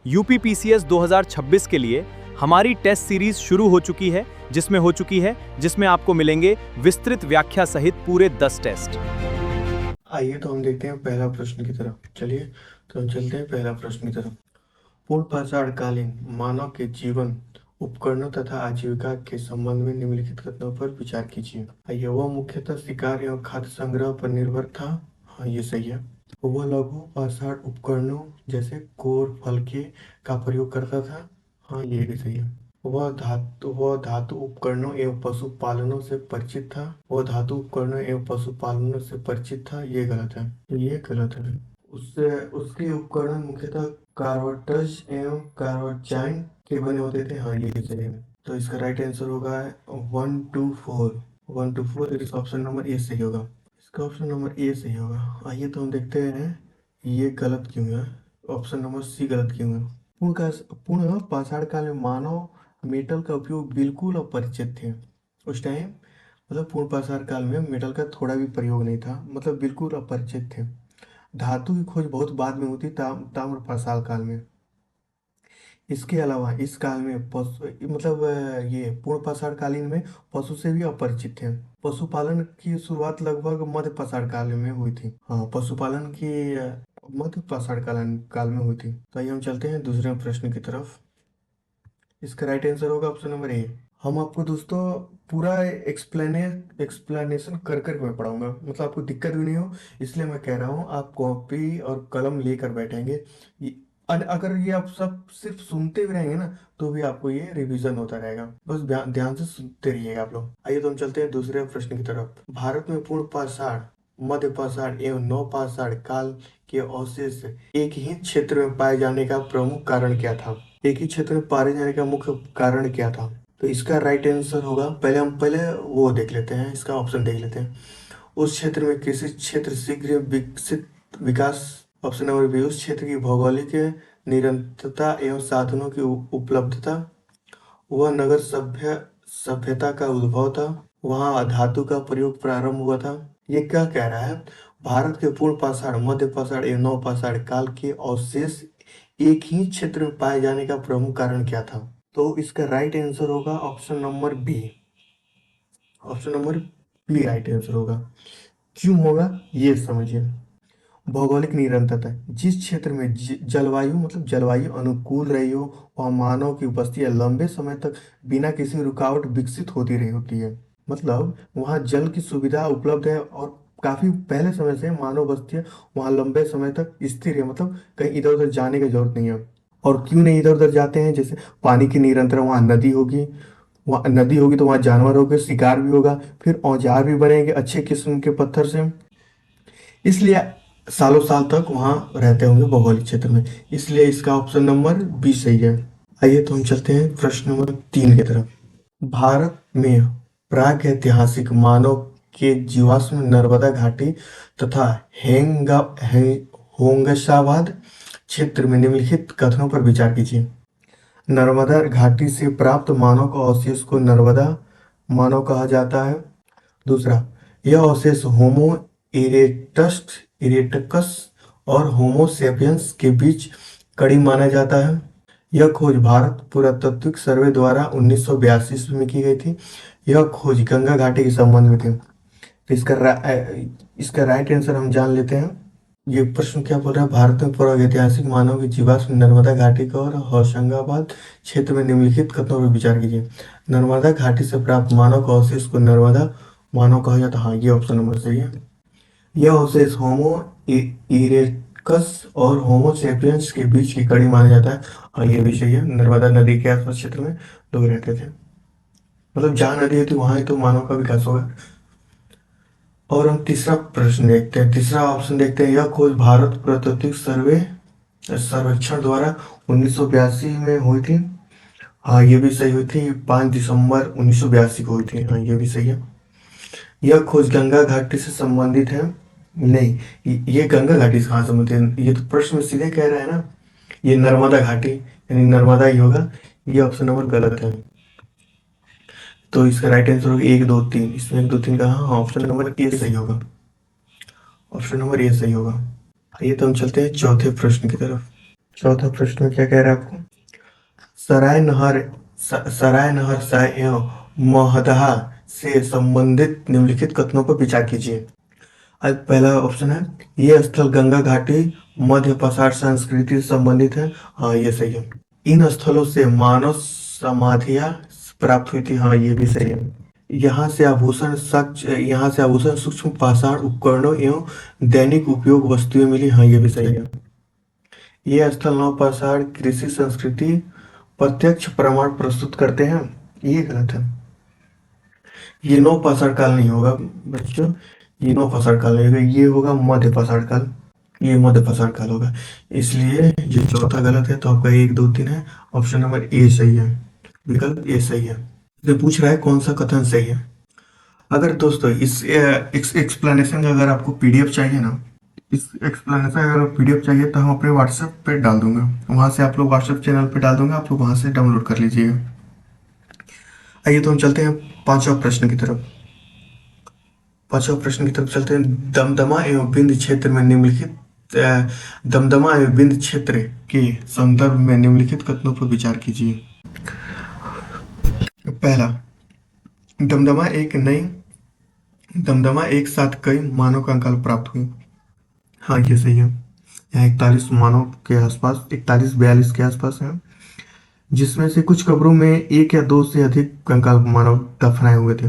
UPPCS 2026 के लिए हमारी टेस्ट सीरीज शुरू हो चुकी है, जिसमें आपको मिलेंगे विस्तृत व्याख्या सहित पूरे 10 टेस्ट। आइए तो हम देखते हैं पहला प्रश्न की तरफ। चलिए तो हम चलते हैं पहला प्रश्न की तरफ। पूर्ण पाषाणकालीन मानव के जीवन, उपकरणों तथा आजीविका के संबंध में निम्नलिखित कथनों पर विचार कीजिए। आइए, वह मुख्यतः शिकार एवं खाद्य संग्रह पर निर्भर था। हाँ, ये सही है। वह लघु पाषाण उपकरणों जैसे कोर, फलके का प्रयोग करता था। हाँ, ये भी सही है। वह धातु उपकरणों एवं पशुपालनों से परिचित था। वह धातु उपकरणों एवं पशुपालनों से परिचित था। ये गलत है। ये गलत है। उससे उसके उपकरण मुख्यतः कार्बोटज एवं कार्बोचाइन के बने होते थे। हाँ, ये भी सही है। तो इसका राइट आंसर होगा 1 2 4। 1 2 4, इसका ऑप्शन नंबर ए सही होगा। इसका ऑप्शन नंबर ए सही होगा। आइए तो हम देखते हैं ये गलत क्यों है। ऑप्शन नंबर सी गलत क्यों है। पूर्ण पाषाण काल में मानव मेटल का उपयोग बिल्कुल अपरिचित थे। उस टाइम मतलब पूर्ण पाषाण काल में मेटल का थोड़ा भी प्रयोग नहीं था, मतलब बिल्कुल अपरिचित थे। धातु की खोज बहुत बाद में होती, ताम्र पाषाण काल में। इसके अलावा इस काल में पशु मतलब ये पूर्ण पाषाण कालीन में पशु से भी अपरिचित थे। पशुपालन की शुरुआत लगभग मध्य पाषाण काल में हुई थी। हाँ, पशुपालन की मध्य पाषाण काल में हुई थी। तो आइए हम चलते हैं दूसरे प्रश्न की तरफ। इसका राइट आंसर होगा ऑप्शन नंबर ए। हम आपको दोस्तों पूरा एक्सप्लेनेशन कर कर मैं पढ़ाऊंगा, मतलब आपको दिक्कत भी नहीं हो, इसलिए मैं कह रहा हूँ आप कॉपी और कलम लेकर बैठेंगे। अगर ये आप सब सिर्फ सुनते भी रहेंगे ना, तो भी आपको ये रिवीजन होता रहेगा। बस ध्यान से सुनते रहिएगा आप लोग। आइए तो हम चलते हैं दूसरे प्रश्न की तरफ। भारत में पूर्ण पाषाण, मध्य पाषाण एवं नव पाषाण काल के अवशेष एक ही क्षेत्र में पाए जाने का प्रमुख कारण क्या था? एक ही क्षेत्र में पाए जाने का मुख्य कारण क्या था? तो इसका राइट आंसर होगा, पहले वो देख लेते हैं, इसका ऑप्शन देख लेते हैं। उस क्षेत्र में कृषि क्षेत्र शीघ्र विकसित विकास। ऑप्शन नंबर बी, उस क्षेत्र की भौगोलिक निरंतरता एवं साधनों की उपलब्धता। वह नगर सभ्यता का उद्भव था। वहाँ धातु का प्रयोग प्रारंभ हुआ था। ये क्या कह रहा है? भारत के पूर्ण पाषाण, मध्य पाषाण एवं नव पाषाण काल के अवशेष एक ही क्षेत्र में पाए जाने का प्रमुख कारण क्या था? तो इसका राइट आंसर होगा option number B. Option number B right answer होगा। क्यों होगा ये समझिए। भौगोलिक निरंतरता, जिस क्षेत्र में जलवायु अनुकूल रही हो, वहाँ मानव की उपस्थिति लंबे समय तक बिना किसी रुकावट विकसित होती रही होती है। मतलब वहाँ जल की सुविधा उपलब्ध है और काफी पहले समय से मानव बस्तियां वहाँ लंबे समय तक स्थिर है, मतलब कहीं इधर उधर जाने की जरूरत नहीं है। और क्यों नहीं इधर उधर जाते हैं? जैसे पानी की निरंतर, वहाँ नदी होगी, वहाँ नदी होगी तो वहाँ जानवर होंगे, शिकार भी होगा, फिर औजार भी बनेंगे अच्छे किस्म के पत्थर से, इसलिए सालों साल तक वहाँ रहते होंगे भौगोलिक क्षेत्र में। इसलिए इसका ऑप्शन नंबर बी सही है। आइए तो हम चलते हैं प्रश्न नंबर 3 की तरफ। भारत में प्राग ऐतिहासिक मानव के जीवाश्म नर्मदा घाटी तथा होंगसाबाद क्षेत्र में निम्नलिखित कथनों पर विचार कीजिए। नर्मदा घाटी से प्राप्त मानव का अवशेष को नर्मदा मानव कहा जाता है। दूसरा, यह अवशेष होमो इरेक्टस और होमो सेपियंस के बीच कड़ी माना जाता है। यह खोज भारत पुरातात्विक सर्वे द्वारा 1982 ईस्वी में की गई थी। यह खोज गंगा घाटी के संबंध में थी। तो इसका राइट आंसर हम जान लेते हैं। ये प्रश्न क्या बोल रहा है? भारत में प्रागैतिहासिक मानव की जीवाश्म नर्मदा घाटी का और होशंगाबाद क्षेत्र में निम्नलिखित कथनों पर विचार कीजिए। नर्मदा घाटी से प्राप्त मानव का अवशेष को नर्मदा मानव कहा जाता है। हाँ, ये ऑप्शन नंबर सही है। यह अवशेष होमो इरेक्टस और होमो सेपियंस के बीच की कड़ी माना जाता है। हाँ, ये भी सही है। नर्मदा नदी के आसपास क्षेत्र में लोग रहते थे, मतलब जहाँ नदी होती वहां ही तो मानव का विकास होगा। और हम तीसरा प्रश्न देखते हैं, तीसरा ऑप्शन देखते हैं। यह खोज भारत पुरातात्विक सर्वेक्षण द्वारा 1982 में हुई थी। हाँ, ये भी सही हुई थी। 5 दिसंबर 1982 को हुई थी। हाँ, ये भी सही है। यह खोज गंगा घाटी से संबंधित है। नहीं, ये गंगा घाटी से कहाँ संबंधित है? ये तो प्रश्न में सीधे कह रहा है ना, ये नर्मदा घाटी, यानी नर्मदा ही होगा। ये ऑप्शन नंबर गलत है। तो इसका राइट आंसर होगा 1 2 3। इसमें 1 2 3 का हाँ, ऑप्शन नंबर ए सही होगा। ऑप्शन नंबर ए सही होगा। आइए तो हम चलते हैं चौथे प्रश्न की तरफ। चौथा प्रश्न क्या कह रहा है आपको? सराय नहर साय एवं महदहा से संबंधित निम्नलिखित कथनों पर विचार कीजिए। आज पहला ऑप्शन है, ये स्थल गंगा घाटी मध्य पठार संस्कृति से संबंधित है। हाँ, ये सही है। इन स्थलों से मानव समाधियां प्राप्त हुई थी। हाँ, ये भी सही है। यहाँ से आभूषण सूक्ष्म पाषाण उपकरणों एवं दैनिक उपयोग वस्तुएं मिली। हाँ, ये भी सही है। ये स्थल नवपाषाण कृषि संस्कृति प्रत्यक्ष प्रमाण प्रस्तुत करते हैं। ये गलत है। ये नवपाषाण काल नहीं होगा बच्चों, ये नवपाषाण काल नहीं होगा, ये होगा मध्य पाषाण काल। ये मध्य पाषाण काल होगा, इसलिए ये चौथा गलत है। तो आपका 1 2 3 है, ऑप्शन नंबर ए सही है, विकल्प ए सही है। ये पूछ रहा है कौन सा कथन सही है। अगर दोस्तों इस एक्सप्लेनेशन का अगर आपको पीडीएफ चाहिए ना, इस एक्सप्लेनेशन अगर पीडीएफ चाहिए तो हम अपने व्हाट्सएप पे डाल दूंगा, वहां से आप लोग व्हाट्सएप चैनल पे डाल दूंगा, आप लोग वहां से डाउनलोड कर लीजिएगा। आइए तो हम चलते हैं पांचवा प्रश्न की तरफ। पांचवा प्रश्न की तरफ चलते हैं। दमदमा एवं बिंद क्षेत्र में निम्नलिखित दमदमा एवं बिंद क्षेत्र के संदर्भ में निम्नलिखित कथनों पर विचार कीजिए। पहला, दमदमा एक साथ कई मानव कंकाल प्राप्त हुए। हाँ, ये सही है। यहाँ 41 मानव के आसपास, 41-42 के आसपास है, जिसमें से कुछ कब्रों में 1 या 2 से अधिक कंकाल मानव दफनाए हुए थे।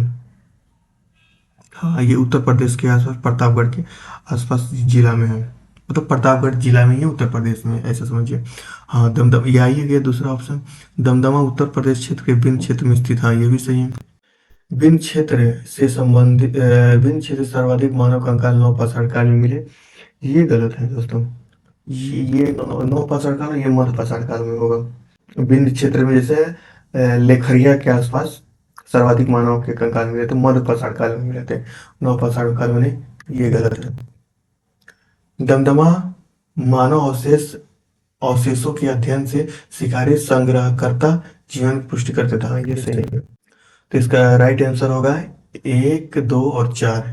हाँ, ये उत्तर प्रदेश के आसपास, प्रतापगढ़ के आसपास जिला में है, मतलब प्रतापगढ़ जिला में ही उत्तर प्रदेश में, ऐसा समझिए। हाँ, दमदम ये आइए गया दूसरा ऑप्शन, दमदमा उत्तर प्रदेश क्षेत्र के बिंद क्षेत्र में स्थित। हाँ, ये भी सही है। बिंद क्षेत्र से सर्वाधिक मानव कंकाल नवपाषाण काल में मिले। ये गलत है दोस्तों, ये नवपाषाण काल, ये मध्यपाषाण काल में होगा। बिंद क्षेत्र में जैसे लेखरिया के आसपास सर्वाधिक मानव के कंकाल मिले थे, मध्यपाषाण काल में मिले थे, नवपाषाण काल में नहीं। ये गलत है। दमदमा मानव अवशेषों के अध्ययन से शिकारी संग्रहकर्ता जीवन की पुष्टि करते था। ये सही है। तो इसका राइट आंसर होगा 1 2 और 4।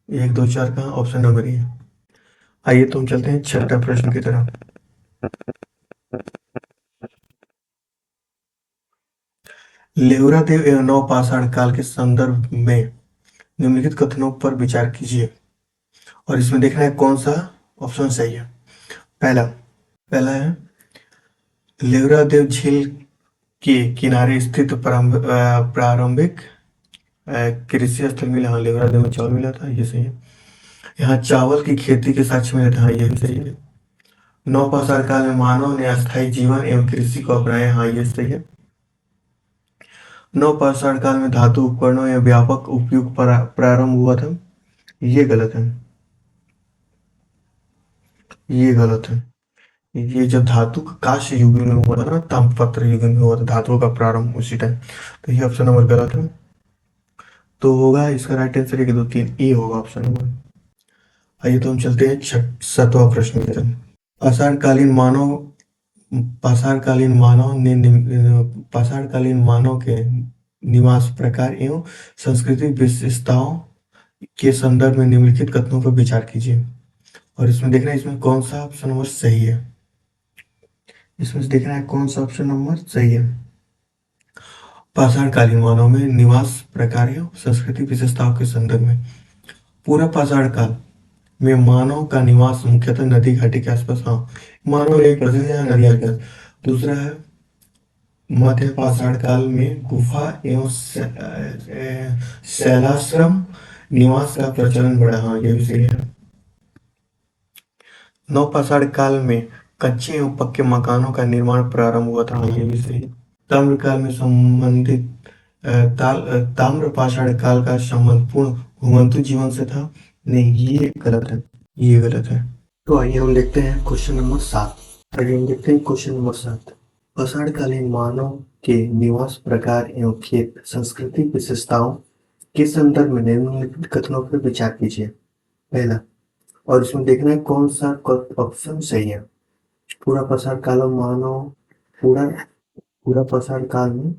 1 2 4 का ऑप्शन नंबर ए। आइए तो हम चलते हैं छठा प्रश्न की तरफ। लेवरा देव एवं नवपाषाण काल के संदर्भ में निम्नलिखित कथनों पर विचार कीजिए, और इसमें देखना है कौन सा ऑप्शन सही है। पहला है, लेवरा देव झील के किनारे स्थित प्रारंभिक कृषि स्थल मिला। हाँ, लेवरा देव में चावल मिला था, ये सही है। यहाँ चावल की खेती के साक्ष्य मिले थे। हाँ, ये भी सही है। नवपाषाण काल में मानव ने अस्थायी जीवन एवं कृषि को अपनाया। हाँ, ये सही है। नवपाषाण काल में धातु उपकरणों या व्यापक उपयोग प्रारंभ हुआ था। ये गलत है, ये गलत है। ये जब धातु का कांस्य युग में हुआ था ना, ताम्रपत्र युग में हुआ था धातुओं का प्रारंभ उसी टाइम। तो ये ऑप्शन नंबर गलत है। तो होगा इसका राइट आंसर 1 2 3 ए होगा ऑप्शन नंबर। आइए तो हम चलते हैं सातवां प्रश्न की तरफ। पाषाणकालीन मानव पाषाणकालीन मानव के निवास प्रकार एवं सांस्कृतिक विशेषताओं के संदर्भ में निम्नलिखित कथनों पर विचार कीजिए, और इसमें देखना है इसमें कौन सा ऑप्शन नंबर सही है। इसमें से देखना है कौन सा ऑप्शन नंबर सही है। पाषाणकालीन मानव में निवास प्रकार एवं सांस्कृतिक विशेषताओं के संदर्भ में, पूरा पाषाण काल में मानव का निवास मुख्यतः नदी घाटी के आसपास। हाँ, मानव एक प्रसिद्ध है नदिया के आसपास। दूसरा है, मध्य पाषाण काल में गुफा एवं शैलाश्रम निवास का प्रचलन बढ़ा। हाँ, ये भी सही है। नवपाषाण काल में कच्चे एवं पक्के मकानों का निर्माण प्रारंभ हुआ था। हाँ, ये भी सही है। ताम्रकाल में संबंधित ताम्रपाषाण काल का संबंध पूर्ण घुमंतु जीवन से था। नहीं, ये गलत है, ये गलत है। तो आइए हम देखते हैं क्वेश्चन नंबर 7। आइए हम देखते हैं क्वेश्चन नंबर 7। पाषाणकालीन मानव के निवास प्रकार एवं खेत सांस्कृतिक विशेषताओं के संदर्भ में निम्नलिखित कथनों पर विचार कीजिए। पहला, और इसमें देखना है कौन सा ऑप्शन सही है। पूरा पाषाण काल में पूरा पाषाण काल में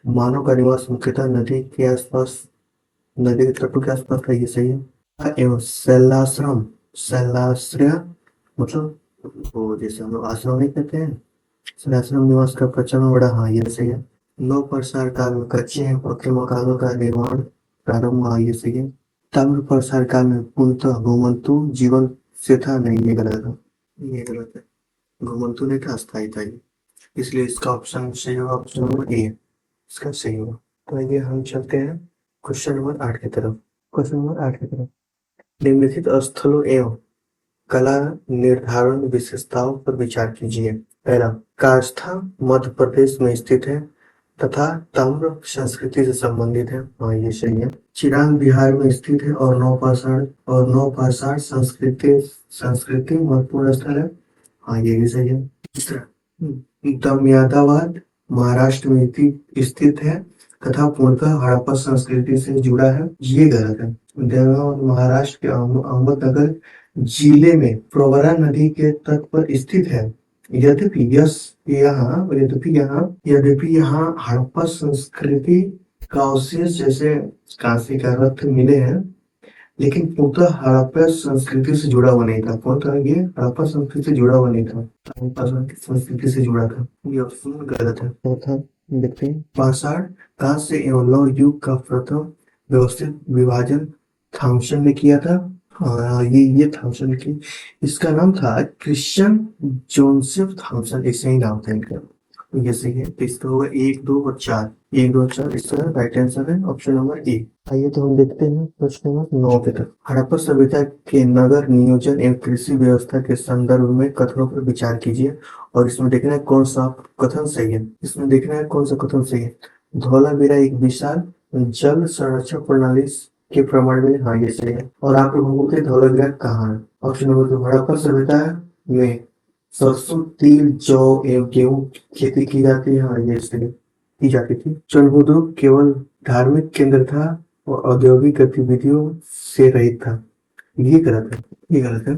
मानव का निवास मुख्यतः नदी के आसपास, नदी के तटों के आसपास था। ये सही है। एवं शैलाश्रय मतलब वो जैसे हम लोग आश्रम नहीं कहते हैं, इसलिए आश्रम निवास का प्रचलन बड़ा, हाँ ये सही है। नौ प्रसार काल में कच्चे हैं पक्के मकानों का निर्माण प्रारंभ, हाँ ये सही है। ताम्र प्रसार काल में पूर्णतः घुमंतु जीवन से था, नहीं ये गलत है, ये गलत है। घुमंतु नहीं था, अस्थायी था ये, इसलिए इसका ऑप्शन सही होगा, ऑप्शन नंबर ए इसका सही होगा। तो आइए हम चलते हैं क्वेश्चन नंबर 8 की तरफ। क्वेश्चन नंबर 8 की तरफ, निम्नलिखित स्थलों एवं कला निर्धारण विशेषताओं पर विचार कीजिए। पहला, काष्ठा मध्य प्रदेश में स्थित है तथा ताम्र संस्कृति से संबंधित है, हाँ ये सही है। चिरांग बिहार में स्थित है और नौपाषाण संस्कृति संस्कृति महत्वपूर्ण स्थल है, हाँ ये भी सही है। तीसरा, दमयाताबाद महाराष्ट्र में स्थित है तथा पूर्णतः हड़प्पा संस्कृति से जुड़ा है, ये गलत है। दमयाताबाद महाराष्ट्र के अहमदनगर जिले में प्रवरा नदी के तट पर स्थित है। यद्यपि यहाँ हड़प्पा संस्कृति का अवशेष जैसे कांसे का रथ मिले हैं, लेकिन पूर्णतः हड़प्पा संस्कृति से जुड़ा हुआ नहीं था। पूर्णतः ये हड़प्पा संस्कृति से जुड़ा हुआ नहीं था, हड़प्पा संस्कृति से जुड़ा था, ये ऑप्शन गलत है। चौथा देखते हैं, पाषाण कांस्य एवं लौह युग का प्रथम व्यवस्थित विभाजन थॉमसन ने किया था, हाँ ये थॉमसन की, इसका नाम था क्रिश्चियन जोसेफ थॉमसन, ऐसे ही नाम था इनका, ये सही है। तो इसका होगा 1, 2 और 4, 1, 2 और 4 इसका राइट आंसर है ऑप्शन नंबर ए। आइए तो हम देखते हैं प्रश्न नंबर 9 के तक। हड़प्पा सभ्यता के नगर नियोजन एवं कृषि व्यवस्था के संदर्भ में कथनों पर विचार कीजिए और इसमें देखना है कौन सा कथन सही है। इसमें देखना है कौन सा कथन सही है। धौलावीरा एक विशाल जल संरक्षण प्रणाली के प्रमाण में, हाँ ये सही है। और आप लोगों को धौलावीरा कहाँ है? ऑप्शन नंबर 2, हड़प्पा सभ्यता में सरसों तिल जौ एवं गेहूं खेती की जाती है, हाँ ये सही की जाती थी। चंद्रबुद्ध केवल धार्मिक केंद्र था और औद्योगिक गतिविधियों से रहित था, ये गलत है, ये गलत है।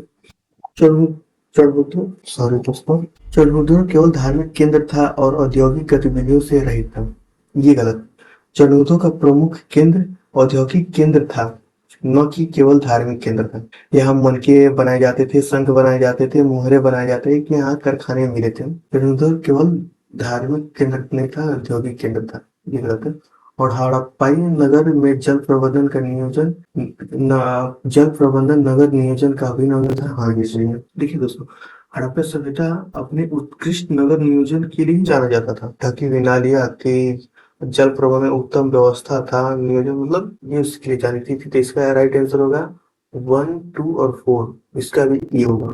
चंद्रबुद्ध सॉरी दोस्तों, चंद्रबुद्ध केवल धार्मिक केंद्र था और औद्योगिक गतिविधियों से रहित था, ये गलत। चंद्रबुद्ध का प्रमुख केंद्र औद्योगिक केंद्र था, न कि केवल धार्मिक केंद्र था। यहाँ मनके बनाए जाते थे, शंख बनाए जाते थे, मोहरे बनाए जाते थे, कि यहाँ कारखाने मिले थे। चंद्रबुद्ध केवल धार्मिक केंद्र नहीं था, औद्योगिक केंद्र था, ये गलत है। और हड़प्पाई नगर में जल प्रबंधन नगर नियोजन का अभिनव था, हाँ ये सही है। देखिए दोस्तों, हड़प्पा सभ्यता अपने उत्कृष्ट नगर नियोजन के लिए जाना जाता था, ढकी हुई नालियां थी, जल प्रवाह में उत्तम व्यवस्था था, नियोजन मतलब ये उसके लिए जानी थी। तो इसका राइट आंसर होगा 1, 2 और 4, इसका भी ये होगा।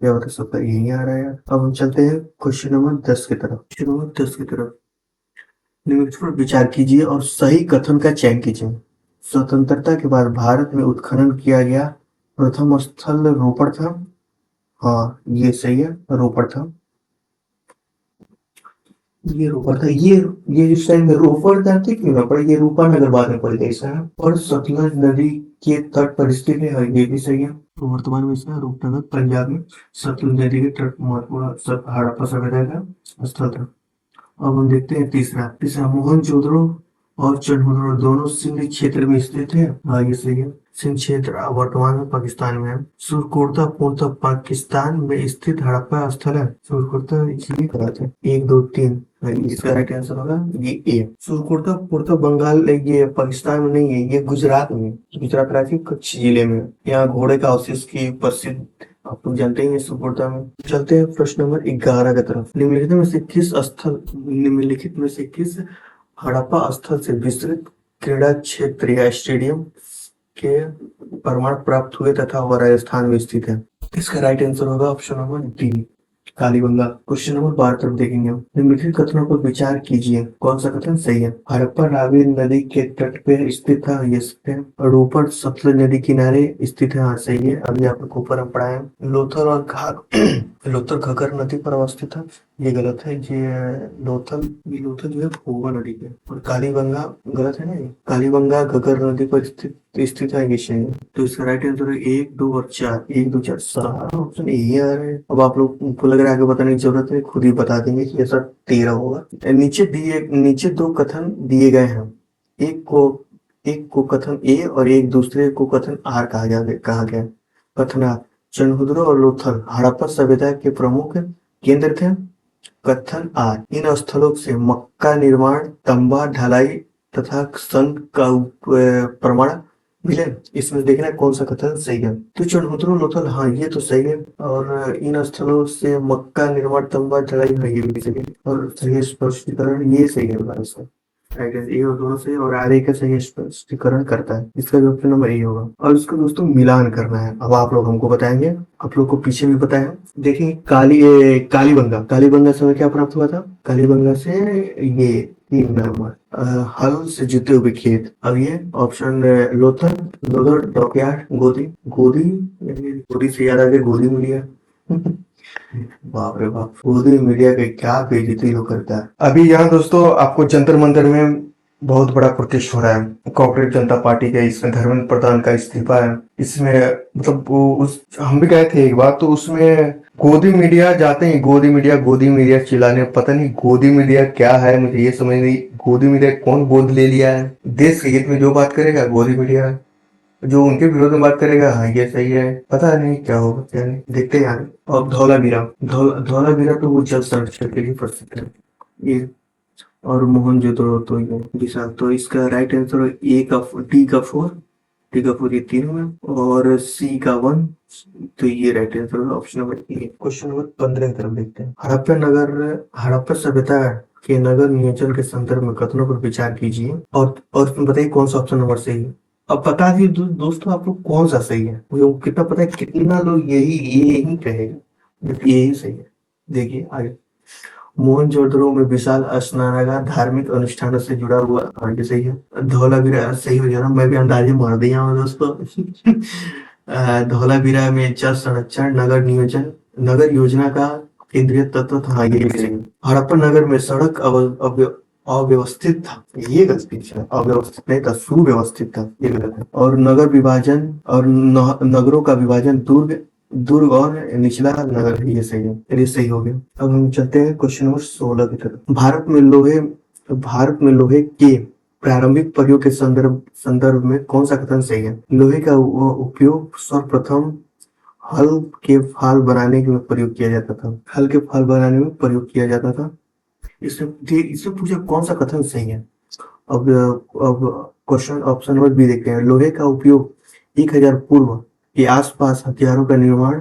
या तो सबका यही आ रहा है। अब हम चलते हैं क्वेश्चन नंबर 10 की तरफ। क्वेश्चन नंबर 10 की तरफ, निम्नलिखित पर विचार कीजिए और सही कथन का चयन कीजिए। स्वतंत्रता के बाद भारत में उत्खनन किया गया प्रथम स्थल रोपड़ था, हाँ ये सही है, रोपड़ था, ये रोपड़ था। ये इस टाइम रोपड़ जानते क्यों ना पड़े, ये रूपानगर बाद में पड़ गया इसका, और सतलज नदी के तट पर स्थित है, ये भी सही है। तो वर्तमान में इसका रूपनगर पंजाब में सतलज नदी के तट हड़प्पा सभ्यता का स्थल था। अब हम देखते हैं तीसरा मोहनजोदड़ो और चंडमुद्रो दोनों सिंध क्षेत्र में स्थित है, हाँ ये सही है। सिंध क्षेत्र वर्तमान में पाकिस्तान में है। सुरकोर्ता पूर्णतः पाकिस्तान में स्थित हड़प्पा स्थल है। सुरकोर्ता इसलिए गलत है, 1, 2, 3, इसका राइट आंसर होगा ये ए। सुरकोर्ता पूर्णतः बंगाल, ये पाकिस्तान में नहीं है, ये गुजरात में, गुजरात राज्य कच्छ जिले में। यहाँ घोड़े का अवशेष की प्रसिद्ध, आप लोग जानते हैं सुरकोर्ता में। चलते हैं प्रश्न नंबर 11 की तरफ। निम्नलिखित में से किस हड़प्पा स्थल से विस्तृत क्रीड़ा क्षेत्र या स्टेडियम के प्रमाण प्राप्त हुए तथा वह राजस्थान में स्थित है? इसका राइट आंसर होगा option number D, Kalibangan. Question number 12 तरफ देखेंगे हम। निम्नलिखित कथनों पर विचार कीजिए, कौन सा कथन सही है? हड़प्पा रावी नदी के तट पे स्थित था, ये सही है। रोपड़ सतलज नदी किनारे स्थित है, हाँ सही है, अभी आप लोग को ऊपर हम पढ़ाए। लोथल घगर नदी पर अवस्थित है, ये गलत है। ये लोथल जो है भोगा नदी पे, और कालीबंगा गलत है ना, ये कालीबंगा घगर नदी पर स्थित है, ये सही है। तो इसका राइट आंसर है 1, 2 और 4, 1, 2, 4 सारा ऑप्शन यही आ रहा है। अब आप लोग को लग रहा है आगे बताने की जरूरत है, खुद ही बता देंगे कि ऐसा 13 होगा। नीचे 2 कथन दिए गए हैं, एक को कथन ए और एक दूसरे को कथन आर कहा गया। कथन आर, चनहुद्रो और लोथल हड़प्पा सभ्यता के प्रमुख केंद्र थे। कथन आर इन स्थलों से मक्का निर्माण, तंबा ढलाई तथा सन का प्रमाण मिले। इसमें देखना है कौन सा कथन सही है। तो चनहुद्रो लोथल, हाँ ये तो सही है। और इन स्थलों से मक्का निर्माण, तंबा ढलाई, हाँ ये भी सही है। और सही स्पष्टीकरण ये सही है हमारा इसका। राइट आंसर ए और दोनों सही, और आर ए का सही स्पष्टीकरण करता है। इसका जो ऑप्शन नंबर ए होगा। और इसको दोस्तों मिलान करना है। अब आप लोग हमको बताएंगे, आप लोग को पीछे भी पता है। देखिए कालीबंगा, कालीबंगा से क्या प्राप्त हुआ था? कालीबंगा से ये 3 नंबर हल से जुते हुए खेत। अब ये ऑप्शन लोथल, लोथल, डॉकयार्ड, गोदी, गोदी, गोदी से याद आ गया गोदी मीडिया। बाप रे बाप, गोदी मीडिया के क्या बेइज्जती लोग करता है। अभी यहाँ दोस्तों आपको जंतर मंतर में बहुत बड़ा प्रोटेस्ट हो रहा है कॉर्पोरेट जनता पार्टी के। इसमें धर्मेंद्र प्रधान का इस्तीफा है। इसमें मतलब वो उस हम भी गए थे एक बार, तो उसमें गोदी मीडिया जाते हैं, गोदी मीडिया चिल्लाने। पता नहीं गोदी मीडिया क्या है, मुझे ये समझ नहीं। गोदी मीडिया कौन गोद ले लिया है? देश के हित में जो बात करेगा गोदी मीडिया है, जो उनके विरोध में बात करेगा हाँ ये सही है। पता नहीं क्या होगा, क्या नहीं, देखते हैं आगे। और धौलावीरा, धौलावीरा तो वो जल संरक्षण के लिए प्रसिद्ध है ये। और मोहनजोदड़ो तो ये विशाल। तो इसका राइट आंसर ए का डी का 4, डी का 4 ये 3 में, और सी का 1। तो ये राइट आंसर होगा option number A. Question number 15 की तरफ देखते हैं। हड़प्पा सभ्यता के नगर नियोजन के संदर्भ में कथनों पर विचार कीजिए, और उसमें बताइए कौन सा ऑप्शन नंबर सही है। अब बता दिए दोस्तों आप लोग कौन सा सही है। मुझे कितना पता है, कितना लोग यही कहेगा यही सही है। देखिए आगे, मोहनजोदड़ो में विशाल स्नानागार धार्मिक अनुष्ठानों से जुड़ा हुआ, हाँ ये सही है। धौलावीरा सही हो जाना, मैं भी अंदाजे मार दिया हूँ दोस्तों। धौलावीरा में जल संरक्षण, नगर योजना का केंद्रीय तत्व था, हाँ ये भी सही है। हड़प्पा नगर में सड़क अव्यवस्थित था, ये गलती है। अव्यवस्थित नहीं था, सुव्यवस्थित था, ये गलत है। और नगर विभाजन और नगरों का विभाजन दुर्ग और निचला नगर, ये सही है, ये सही हो गया। अब हम चलते हैं क्वेश्चन नंबर 16 की तरफ। भारत में लोहे के प्रारंभिक प्रयोग के संदर्भ में कौन सा कथन सही है? लोहे का उपयोग सर्वप्रथम हल के फाल बनाने में प्रयोग किया जाता था। हल के फाल बनाने में प्रयोग किया जाता था। इससे पूछे कौन सा कथन सही है। अब क्वेश्चन ऑप्शन नंबर बी देखते हैं। लोहे का उपयोग 1000 पूर्व के आसपास हथियारों का निर्माण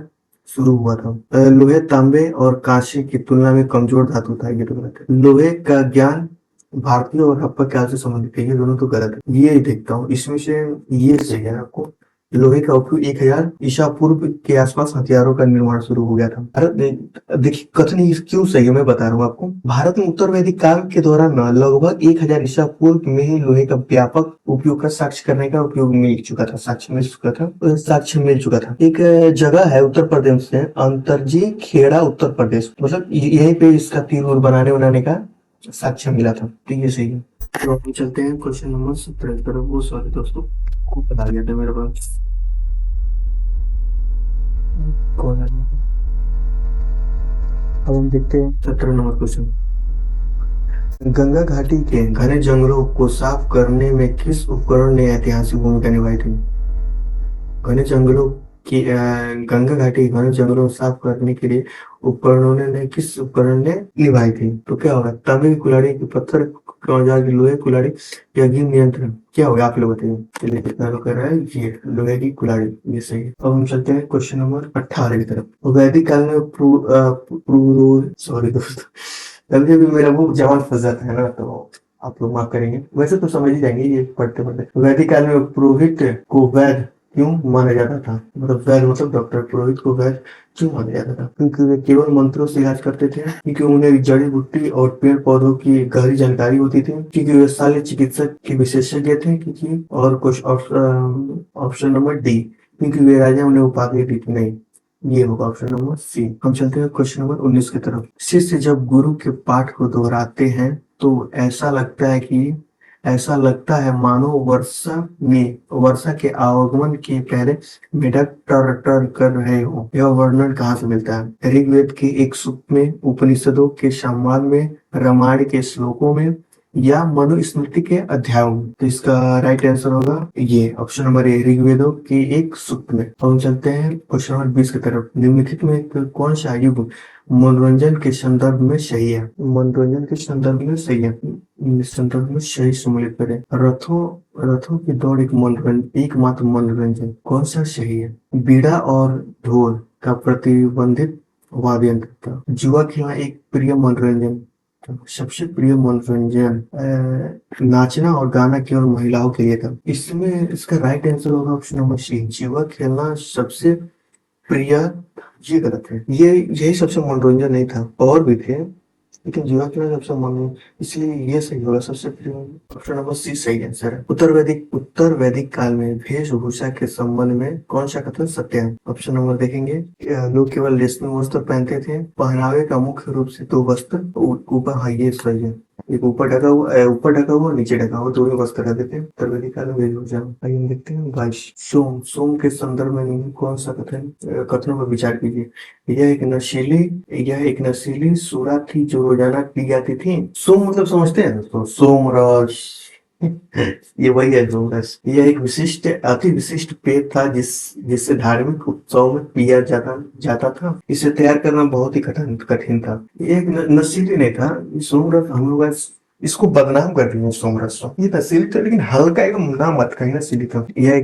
शुरू हुआ था। लोहे तांबे और कांसे की तुलना में कमजोर धातु था, ये तो गलत है। लोहे का ज्ञान भारतीय और हड़प्पा काल से संबंधित है, ये दोनों तो गलत है। ये देखता हूँ, इसमें से ये सही है आपको। लोहे का उपयोग 1000 ईसा पूर्व के आसपास हथियारों का निर्माण शुरू हो गया था। देखिए कथन क्यों सही है मैं बता रहा हूँ आपको। भारत में उत्तर वैदिक काल के दौरान लगभग 1000 ईसा पूर्व में ही लोहे का व्यापक उपयोग का साक्ष्य करने का उपयोग मिल चुका था, साक्ष्य मिल चुका था। एक जगह है उत्तर प्रदेश में, अंतरजी खेड़ा उत्तर प्रदेश, मतलब यहीं पे इसका तीर बनाने का साक्ष्य मिला था। तो ये सही है। तो हम चलते हैं क्वेश्चन नंबर 17 की तरफ। वो सॉरी दोस्तों, खूब बता गया था मेरे पास। अब हम देखते हैं 17 नंबर क्वेश्चन। गंगा घाटी के घने जंगलों को साफ करने में किस उपकरण ने ऐतिहासिक भूमिका निभाई थी? घने जंगलों की गंगा घाटी घने जंगलों को साफ करने के लिए किस उपकरण ने निभाई थी? तो क्या होगा? तांबे की कुल्हाड़ी, की पत्थर के औजार, की लोहे की कुल्हाड़ी, या अग्नि नियंत्रण, क्या होगा आप लोग बताइए। चलिए कितना लोग कर रहा है, ये लोहे की कुल्हाड़ी, ये सही है। अब हम चलते हैं क्वेश्चन नंबर 18 की तरफ। वैदिक काल में सॉरी दोस्तों, कभी भी मेरा मुंह जवान फंस जाता है ना, तो आप लोग माफ करेंगे। वैसे तो समझ ही जाएंगे ये पढ़ते पढ़ते। वैदिक काल में पुरोहित को वैद्य क्यों माना जाता था? मतलब वैद्य मतलब डॉक्टर, पुरोहित को वैद्य क्यों माना जाता था? क्योंकि वे केवल मंत्रों से इलाज करते थे, क्योंकि उन्हें जड़ी बूटी और पेड़ पौधों की गहरी जानकारी होती थी, क्योंकि वे शल्य चिकित्सक के विशेषज्ञ थे, क्योंकि और कुछ ऑप्शन नंबर डी, क्योंकि वे राजा उन्हें उपाधि दी थी। नहीं, ये होगा ऑप्शन नंबर सी। हम चलते हैं क्वेश्चन नंबर 19 की तरफ। शिष्य जब गुरु के पाठ को दोहराते हैं तो ऐसा लगता है मानो वर्षा के आगमन के पहले मेढक टर टर कर रहे हो। यह वर्णन कहाँ से मिलता है? ऋग्वेद के एक सूक्त में, उपनिषदों के संवाद में, रामायण के श्लोकों में, या मनुस्मृति के अध्यायों में। तो इसका राइट आंसर होगा ये ऑप्शन नंबर ए, ऋग्वेदों की एक सूक्त में। अब हम चलते हैं क्वेश्चन नंबर 20 की तरफ। निम्नलिखित में कौन सा युग मनोरंजन के संदर्भ में सही है? मनोरंजन के संदर्भ में सही है, इस संदर्भ में सही सम्मिलित करें। रथों की दौड़ एक मनोरंजन, एकमात्र मनोरंजन, कौन सा सही है? बीड़ा और ढोल का प्रतिबंधित वाद्य यंत्र था। जुआ खेलना एक प्रिय मनोरंजन, सबसे प्रिय मनोरंजन। नाचना और गाना केवल महिलाओं के लिए था। इसमें इसका राइट आंसर होगा ऑप्शन नंबर सी, जुआ खेलना सबसे प्रिय। ये गलत है, ये यही सबसे मनोरंजन नहीं था, और भी थे, लेकिन जुआ खेलना सबसे मनोरंजन, इसलिए ये सही होगा, सबसे प्रिय। ऑप्शन नंबर सी सही आंसर है। उत्तर वैदिक काल में वेशभूषा के संबंध में कौन सा कथन सत्य है? ऑप्शन नंबर देखेंगे, लोग केवल रेशमी वस्त्र पहनते थे। पहनावे का मुख्य रूप से दो वस्त्र ऊपर, हाँ ये सही है, एक ऊपर ढका हुआ नीचे ढका हुआ, दोनों वस्त्र रहते थे उत्तर वैदिक काल में वेशभूषा। आइए हम देखते हैं 22। सोम के संदर्भ में कौन सा कथनों पर विचार कीजिए। यह एक नशीली सूरा थी जो रोजाना पी जाती थी। सोम मतलब समझते हैं दोस्तों, सोम रस ये वही है सोम रस। यह एक अति विशिष्ट पेय था जिससे धार्मिक उत्सव में पिया जाता था। इसे तैयार करना बहुत ही कठिन था। ये एक नशीली नहीं था सोम रस। हम लोग इसको बदनाम कर रहे हैं सोम रस को। ये नशीली था, लेकिन हल्का एकदम नाम मत कहीं नशीली था। यह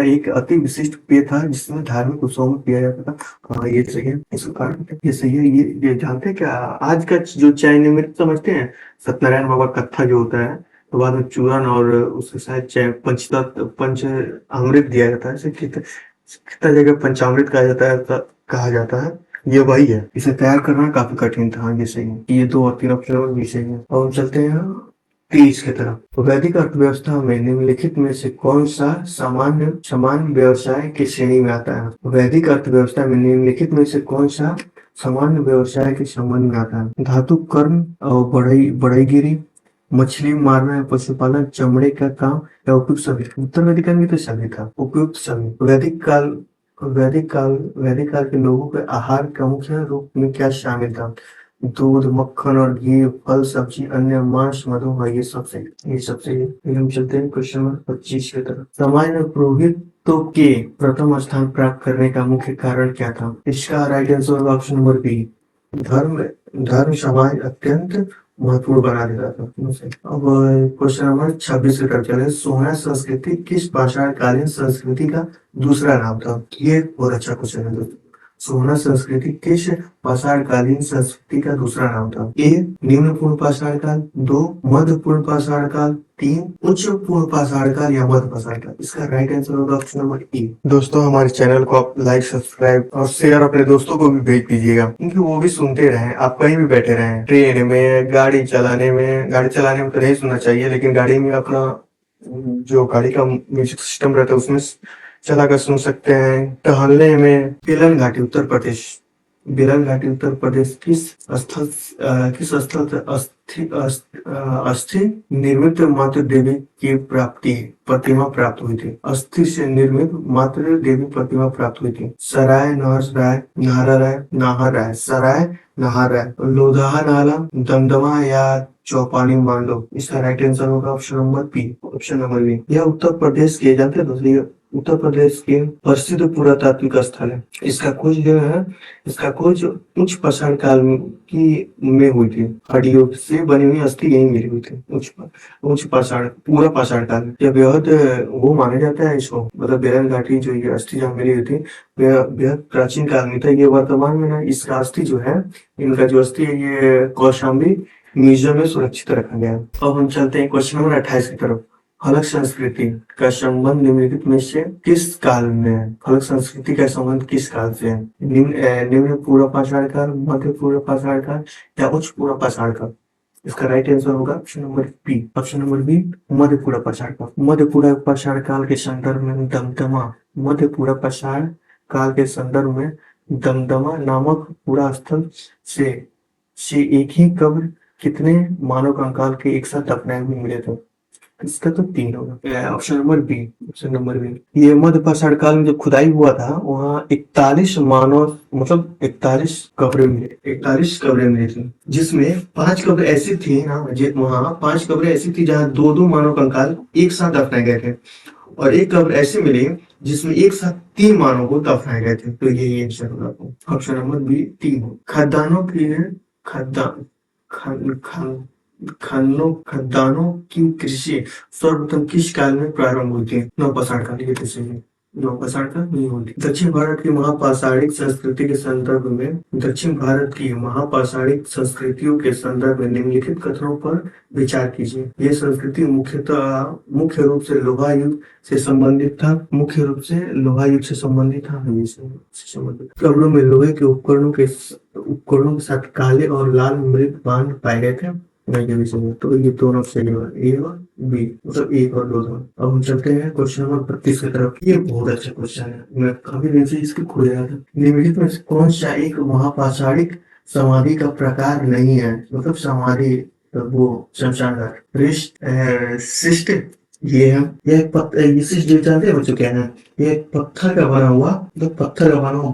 एक अति विशिष्ट पेय था जिसमें धार्मिक उत्सव में पिया जाता था। हाँ ये सही है, इसका कारण ये सही है। ये जानते हैं क्या, आज का जो चाय नृत्य समझते हैं, सत्यनारायण बाबा कत्था जो होता है, तो बाद में चूरन और उसके साथ चाय पंच अमृत दिया जाता है। इसे कितना जगह पंचामृत कहा जाता है, ये वही है। इसे तैयार करना काफी कठिन था, ये सही है। ये 2 और 3 ऑप्शन भी सही है। और हम चलते हैं 30 की तरफ। वैदिक अर्थव्यवस्था में निम्नलिखित में से कौन सा सामान्य व्यवसाय की श्रेणी में आता है? वैदिक अर्थव्यवस्था में निम्नलिखित में से कौन सा सामान्य व्यवसाय के संबंध में आता है? धातु कर्म और बढ़ईगिरी, मछली मारना, पशुपालन, चमड़े का काम, या उपयुक्त सभी। उत्तर वैदिक काल में तो सभी था, उपयुक्त सभी। वैदिक काल के लोगों के आहार का मुख्य रूप में क्या शामिल था? दूध, मक्खन और घी, फल, सब्जी, अन्य मांस, मधु, ये सबसे हम चलते हैं क्वेश्चन नंबर 25 की तरफ। सामान्य पुरोहितों के प्रथम स्थान प्राप्त करने का मुख्य कारण क्या था? इसका राइट आंसर होगा ऑप्शन नंबर बी, धर्म समाज अत्यंत महत्वपूर्ण बना देता था। अब क्वेश्चन नंबर 26 की तरफ चले। सोहना संस्कृति किस पाषाणकालीन संस्कृति का दूसरा नाम था? ये बहुत अच्छा क्वेश्चन है दोस्तों। सोहना संस्कृति किस पाषाणकालीन संस्कृति का दूसरा नाम था? ए निम्न पूर्ण पाषाण काल, 2 मध्य पूर्ण पाषाण काल, 3 उच्च पूर्ण पाषाण काल, या मध्य पाषाण काल। इसका राइट आंसर होगा ऑप्शन नंबर ए। दोस्तों हमारे चैनल को आप लाइक, सब्सक्राइब और शेयर अपने दोस्तों को भी भेज दीजिएगा, क्योंकि वो भी सुनते रहें। आप कहीं भी बैठे रहें, ट्रेन में, गाड़ी चलाने में तो नहीं सुनना चाहिए, लेकिन गाड़ी में अपना जो गाड़ी का म्यूजिक सिस्टम रहता है उसमें चलाकर सुन सकते हैं। टहलने में। बेलन घाटी उत्तर प्रदेश किस स्थल से अस्थि निर्मित मातृ देवी की प्रतिमा प्राप्त हुई थी? अस्थि से निर्मित मातृ देवी प्रतिमा प्राप्त हुई थी। सराय, नाहर राय, सराय, नाहर राय, लोधाहा नाला, दमदमा, या चौपानी मांडो। इसका राइट आंसर होगा ऑप्शन नंबर बी। यह उत्तर प्रदेश के, जानते हैं दोस्तों, उत्तर प्रदेश के प्रसिद्ध पुरातात्विक स्थल है। इसका खोज उच्च पाषाण काल में हुई थी। हड्डियों से बनी हुई अस्थि यही मिली हुई थी उच्च पाषाण, पूरा पाषाण काल। यह बेहद वो माना जाता है इसको, मतलब बेलन घाटी जो ये अस्थि जहाँ मिली हुई थी बेहद प्राचीन काल में था। ये वर्तमान में ना इसका अस्थि जो है, इनका जो अस्थि है, ये कौशाम्बी म्यूजियम में सुरक्षित रखा गया है। अब हम चलते हैं क्वेश्चन नंबर 28 की तरफ। फलक संस्कृति का संबंध निम्नलिखित में से किस काल में है? फलक संस्कृति का संबंध किस काल से है? निम्न पूर्व पाषाण काल, मध्य पूर्व पाषाण काल, या उच्च पूर्व पाषाण काल? इसका राइट आंसर होगा ऑप्शन नंबर बी, मध्य पूर्व पाषाण काल। मध्य पूर्व पाषाण काल के संदर्भ में दमदमा नामक पूरा स्थल से एक ही कब्र कितने मानव कंकाल के एक साथ दफनाए हुए मिले थे? इसका तो 3 होगा, option number B. Option number B, ये मध्य पाषाण काल में जब खुदाई हुआ था वहाँ 41 मानव मतलब 41 कब्रें मिली, 41 कब्रें मिली थी, जिसमें 5 कब्रें ऐसी थी ना, वहाँ 5 कब्रें ऐसी थी जहाँ 2-2 मानव कंकाल एक साथ दफनाए गए थे, और एक कब्र ऐसी मिली जिसमें एक साथ 3 मानव को दफनाए गए थे। तो यही आंसर होगा, ऑप्शन नंबर बी 3। खदानों की खदान खन खन खदानों की कृषि सर्वप्रथम किस काल में प्रारंभ हुई थी? नवपाषाण काल, ये तो सही है। नवपाषाण काल नहीं होती। दक्षिण भारत की महापाषाणिक संस्कृति के संदर्भ में, दक्षिण भारत की महापाषाणिक संस्कृतियों के संदर्भ में निम्नलिखित कथनों पर विचार कीजिए। ये संस्कृति मुख्य रूप से लोहा युग से संबंधित था, मुख्य रूप से लोहा युग से संबंधित था। कब्रों में लोहे के उपकरणों के साथ काले और लाल मृत बांध पाए गए थे। तो ये दोनों सही हुआ, ए और बी, मतलब एक और दो दोनों। अब हम चलते हैं क्वेश्चन नंबर 32 की तरफ। ये बहुत अच्छा क्वेश्चन है, मैं काफी दिन से इसको खोज रहा था। निम्नलिखित में से कौन सा एक महापाषाणिक समाधि का प्रकार नहीं है? मतलब समाधि, वो शमशान घाट, शिष्ट, ये है, ये एक ये शिष्ट जानते हैं बच्चों क्या है? ये एक पत्थर का बना हुआ, मतलब पत्थर का बना हुआ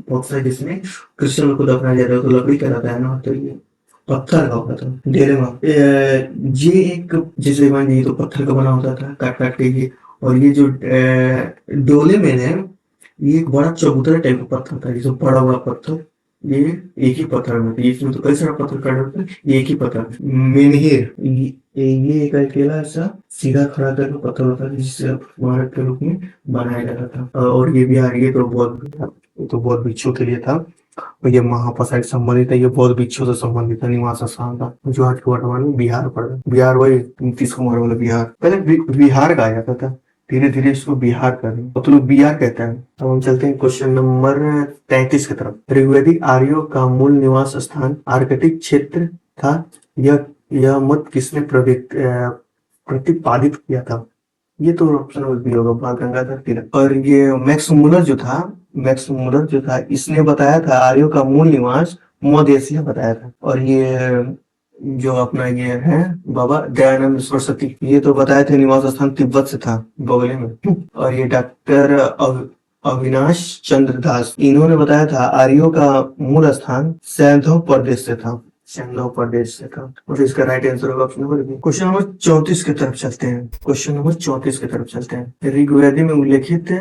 बॉक्स है जिसमें कृष्ण को दफनाया जाता है, तो लकड़ी का रहता है ना, तो ये पत्थर का होता था डेरे में। ये एक, जैसे मान ये तो पत्थर का बना होता था काट काट के ये, और ये जो डोले में है, ये एक बड़ा चबूतरा टाइप का पत्थर था, ये जो बड़ा बड़ा पत्थर, ये एक ही पत्थर में था, इसमें तो कई सारा पत्थर काट होता है, ये एक ही पत्थर मेनहिर, ये एक अकेला ऐसा सीधा खड़ा करके पत्थर होता है जिससे स्मारक के रूप में बनाया जाता था। और ये बिहार, ये तो बहुत भिक्षुओं के लिए था, और ये महापाषाण संबंधित है, ये बौद्ध भिक्षुओं से संबंधित है, निवास स्थान था जो आज के वर्तमान में बिहार पड़ रहा है। बिहार वही नीतीश कुमार वाला बिहार, पहले बिहार कहा जाता था, धीरे धीरे इसको बिहार कर दिया, अब तो लोग बिहार कहते हैं। अब हम चलते हैं क्वेश्चन नंबर 33 की तरफ। ऋग्वैदिक आर्यों का मूल निवास स्थान आर्कटिक क्षेत्र था, यह मत किसने प्रतिपादित किया था? ये तो ऑप्शन बी होगा, बाल गंगाधर तिलक। और ये मैक्स मुलर जो था इसने बताया था आर्यों का मूल निवास मध्य एशिया बताया था। और ये जो अपना ये है बाबा दयानंद सरस्वती, ये तो बताए थे निवास स्थान तिब्बत से था, बगले में। और ये डॉक्टर अविनाश चंद्र दास, इन्होंने बताया था आर्यों का मूल स्थान सैंधव प्रदेश से था, सैंधव प्रदेश से था। और इसका राइट आंसर होगा option number B. Question number 34 की तरफ चलते हैं। क्वेश्चन नंबर 34 की तरफ चलते हैं। ऋग्वेद में उल्लेखित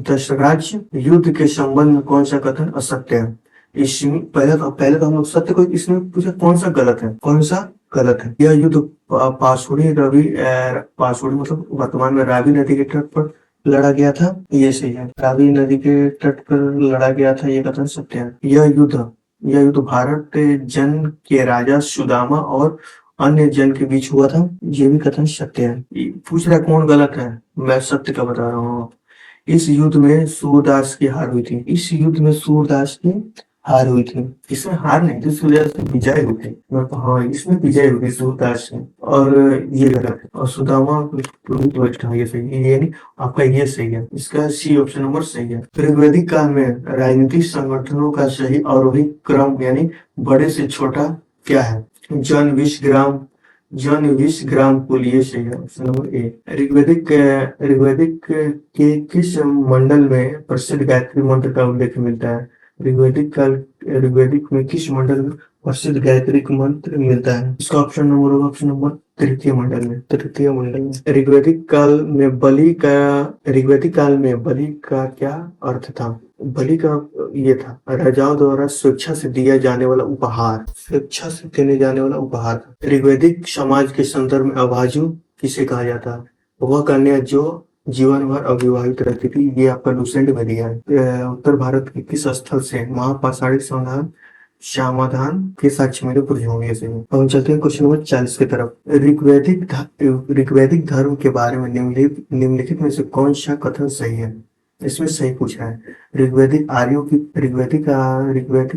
दशराज्य युद्ध के संबंध में कौन सा कथन असत्य है? इसमें पहले तो हम लोग सत्य को, इसमें पूछा कौन सा गलत है, कौन सा गलत है। यह युद्ध पासुड़ी मतलब वर्तमान में रावी नदी के तट पर लड़ा गया था, ये सही है। रावी नदी के तट पर लड़ा गया था, ये कथन सत्य है। यह युद्ध भारत जन के राजा सुदामा और अन्य जन के बीच हुआ था, ये भी कथन सत्य है। पूछ रहा कौन गलत है, मैं सत्य का बता रहा हूँ। इस युद्ध में सूरदास की हार हुई थी, इसमें हार नहीं थी, सूरदास की विजय हुई थी। हाँ, इसमें विजय हुई थी सूरदास की, और ये गलत है। और सुदामा ये सही है, ये नहीं, आपका ये सही है, इसका सी ऑप्शन नंबर सही है। ऋग्वैदिक काल में राजनीतिक संगठनों का सही आरोही क्रम यानी बड़े से छोटा क्या है? जन विश ग्राम कुल, ये सही है, ऑप्शन नंबर ए। ऋग्वैदिक के किस मंडल में प्रसिद्ध गायत्री मंत्र का उल्लेख मिलता है? ऋग्वैदिक में किस मंडल में प्रसिद्ध गायत्री मंत्र मिलता है? इसका ऑप्शन नंबर होगा ऑप्शन नंबर तृतीय मंडल में। ऋग्वैदिक काल में बलि का क्या अर्थ था? बलि का ये था राजाओं द्वारा स्वेच्छा से देने जाने वाला उपहार था। ऋग्वैदिक समाज के संदर्भ में अभाजु किसे कहा जाता है? वह कन्या जो जीवन भर अविवाहित रहती थी, ये आपका लुसेंट में दिया है। उत्तर भारत के किस स्थल से महापाषाणिक समाधान के साक्ष्य मिले होंगे से। हम चलते हैं क्वेश्चन नंबर 40 की तरफ। ऋग्वैदिक धर्म के बारे में निम्नलिखित में से कौन सा कथन सही है? इसमें सही पूछा है। ऋग्वैदिक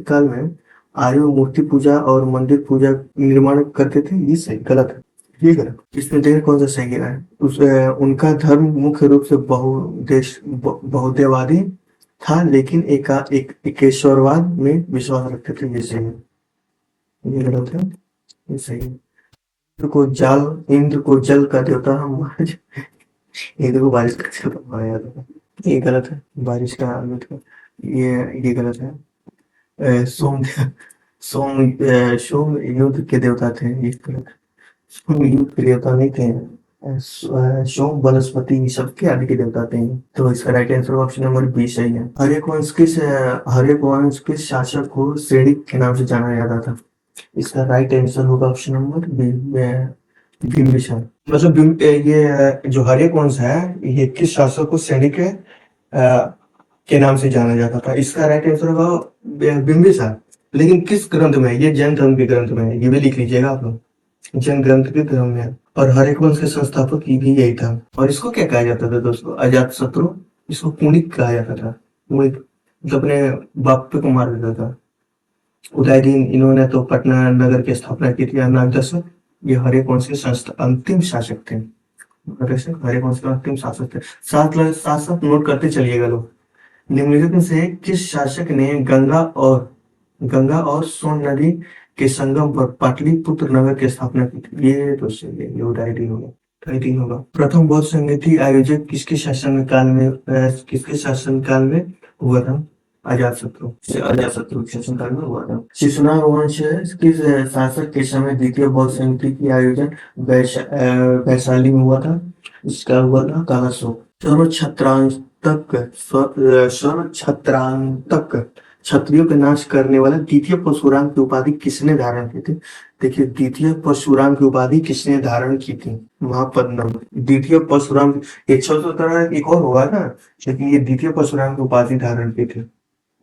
काल में आर्य मूर्ति पूजा और मंदिर पूजा निर्माण करते थे, ये सही, गलत है, ये गलत। इसमें देखिए कौन सा सही है। उनका धर्म मुख्य रूप से बहुदेववादी था, लेकिन एकेश्वरवाद में विश्वास रखते थे, ये सही है, ये गलत है, ये सही है। इंद्र को जल का देवता हम इंद्र को बारिश का देवता माना जाता है। ये गलत है। बारिश का मतलब ये गलत है। सोम सोम सोम युद्ध के देवता थे। ये गलत है। सोम युद्ध के देवता नहीं थे। सोम वनस्पति सबके आदि के देवता थे। तो इसका right answer option number B सही है। हर्यक वंश किस शासक को श्रेणिक के नाम से जाना जाता था? इसका राइट आंसर होगा ऑप्शन नंबर बी, बिंबिसार। मतलब जो हर्यक वंश है ये किस शासक को सैनिक के नाम से जाना जाता था? इसका राइट आंसर होगा बिंबिसार। लेकिन किस ग्रंथ में? ये जैन धर्म के ग्रंथ में है। ये भी लिख लीजिएगा आप लोग, जैन ग्रंथ के धर्म में है। और हर्यक वंश के संस्थापक ये भी यही था। और इसको क्या कहा जाता था दोस्तों? अजात शत्रु। इसको पुणिक कहा जाता था। पुणिक जो अपने बाप को मार देता था। उदयदीन इन्होंने तो पटना नगर की स्थापना की थी। अनागदशक ये हर्यक वंश के अंतिम शासक थे। हर्यक वंश के अंतिम शासक थे। साथ साथ नोट करते चलिएगा लोग। निम्नलिखित में से किस शासक ने गंगा और सोन नदी के संगम पर पाटलिपुत्र नगर की स्थापना की थी? ये तो सही है। ये उदयदीन होगा। उदयदीन होगा। प्रथम बौद्ध संघ आयोजक किसके शासन काल में हुआ था? अजातशत्रु के शासनकाल में हुआ था। शिशुनाग वंश किस शासक के समय द्वितीय बौद्ध संधि की आयोजन वैशाली में हुआ था? इसका हुआ था कालाशोक। सर्वछत्रांतक क्षत्रियों का नाश करने वाला द्वितीय परशुराम की उपाधि किसने धारण की थी? देखिए, द्वितीय परशुराम की उपाधि किसने धारण की थी? महापद्मनंद। द्वितीय परशुराम, 117 एक और होगा ना, लेकिन ये द्वितीय परशुराम की उपाधि धारण की थी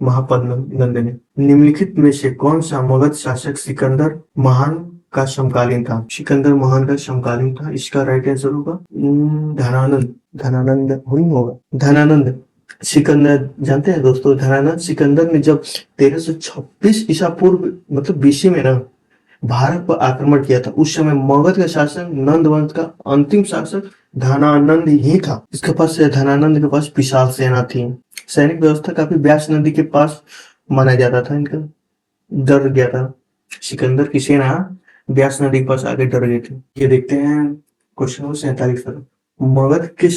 महापद्मनंद ने। निम्नलिखित में से कौन सा मगध शासक सिकंदर महान का समकालीन था? सिकंदर महान का समकालीन था। इसका राइट आंसर होगा धनानंद होगा। धनानंद सिकंदर जानते हैं दोस्तों? धनानंद सिकंदर ने जब 1326 ईसा पूर्व मतलब बीसी में ना भारत पर आक्रमण किया था, उस समय मगध का शासक नंद वंश का अंतिम शासक धनानंद ही था। धनानंद के पास विशाल सेना थी। सैनिक व्यवस्था काफी व्यास नदी के पास माना जाता था। इनका डर गया था। सिकंदर की सेना व्यास नदी के पास आगे डर गई थी। ये देखते हैं क्वेश्चन नंबर 47 पर। मगध के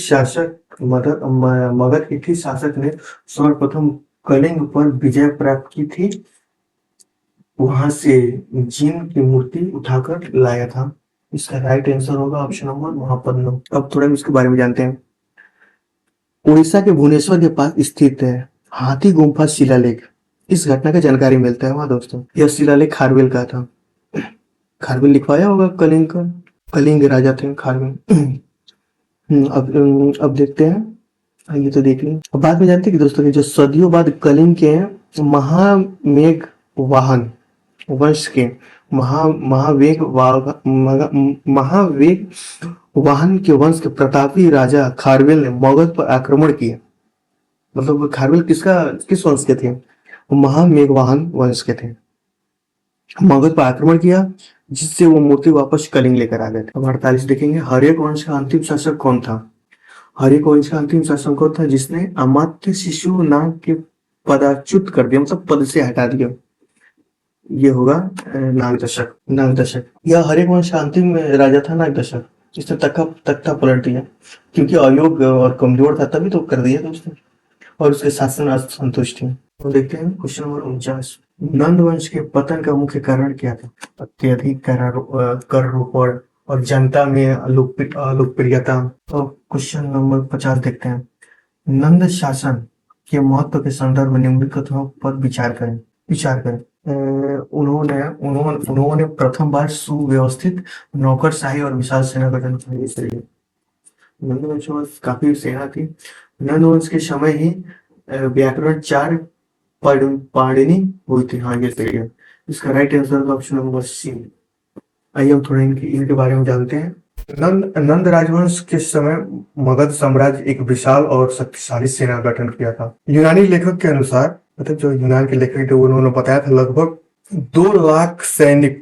किस शासक ने सर्वप्रथम कलिंग पर विजय प्राप्त की थी? वहां से जिन की मूर्ति उठाकर लाया था। इसका राइट आंसर होगा ऑप्शन नंबर महापद्म। अब थोड़ा इसके बारे में जानते हैं। उड़ीसा के भुवनेश्वर के पास स्थित है हाथी गुम्फा शिलालेख। इस घटना का जानकारी मिलता है वहां दोस्तों। यह शिलालेख खारवेल का था। खारवेल लिखवाया होगा कलिंग का। कलिंग राजा थे खारवेल। अब देखते हैं। ये तो देख लें। अब बाद में जानते हैं कि दोस्तों जो सदियों बाद कलिंग के महामेघ वाहन वंश के महावेग वाहन के वंश के प्रतापी राजा खारवेल ने मगध पर आक्रमण किया। मतलब खारवेल किस वंश के थे? महामेघवाहन वंश के थे। मगध पर आक्रमण किया जिससे वो मूर्ति वापस कलिंग लेकर आ गए थे। अब 48 देखेंगे। हर्यक वंश का अंतिम शासक कौन था? हर्यक वंश का अंतिम शासक कौन था जिसने अमात्य शिशु नाग के पदाच्युत कर दिया, मतलब पद से हटा दिया? ये होगा नागदशक। यह हर्यक वंश का अंतिम राजा था नागदशक। इसने तख्ता पलट दिया क्योंकि अयोग्य और कमजोर था, तभी तो कर दिया दोस्तों। और उसके शासन असंतुष्ट थे। तो देखते हैं क्वेश्चन नंबर 49। नंद वंश के पतन का मुख्य कारण क्या था? अत्यधिक करारोपण और जनता में अलोकप्रियता। तो क्वेश्चन नंबर 50 देखते हैं। नंद शासन के महत्व के संदर्भ में निम्नलिखित पर विचार करें। उन्होंने प्रथम बार सुव्यवस्थित नौकरशाही और विशाल सेना गठन किया। नंद वंश में काफी सेना थी। नंद वंश के समय ही व्याकरण 4 पाणिनि हुई थी। हाँ, ये सही है। इसका right answer option number C. आइए हम थोड़ा इनके बारे में जानते हैं। नंद राजवंश के समय मगध साम्राज्य एक विशाल और शक्तिशाली सेना गठन किया था। यूनानी लेखक के अनुसार, मतलब जो यूनान के लेखक थे उन्होंने बताया था लगभग 2 लाख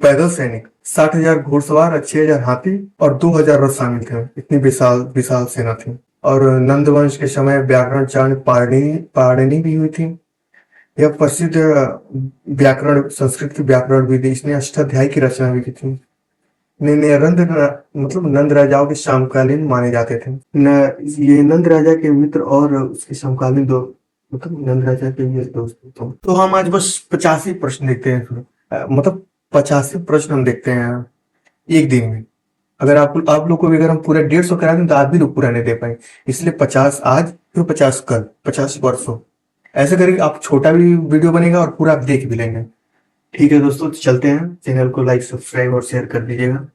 पैदल सैनिक, 60,000 घुड़सवार, 6,000 हाथी और 2,000 रथ शामिल थे। इतनी विशाल सेना थी। और नंद वंश के समय व्याकरण 4 पाणिनि भी हुई थी। यह प्रसिद्ध संस्कृत की व्याकरण विधि, इसने अष्टाध्यायी की रचना भी की थी। नहीं नहीं, मतलब नंद राजाओं के समकालीन माने जाते थे न। ये नंद राजा के मित्र और उसके समकालीन दो, मतलब नंद राजा के ये दोस्त तो हम आज बस 85 प्रश्न देखते हैं। मतलब 85 प्रश्न हम देखते हैं एक दिन में। अगर आप लोग को भी अगर हम पूरा 150 करा दें तो आप भी लोग पूरा नहीं दे पाएंगे। इसलिए 50 आज, फिर 50 कल, 50 परसों, ऐसे करके आप छोटा भी वीडियो बनेगा और पूरा आप देख भी लेंगे। ठीक है दोस्तों, तो चलते हैं। चैनल को लाइक, सब्सक्राइब और शेयर कर दीजिएगा।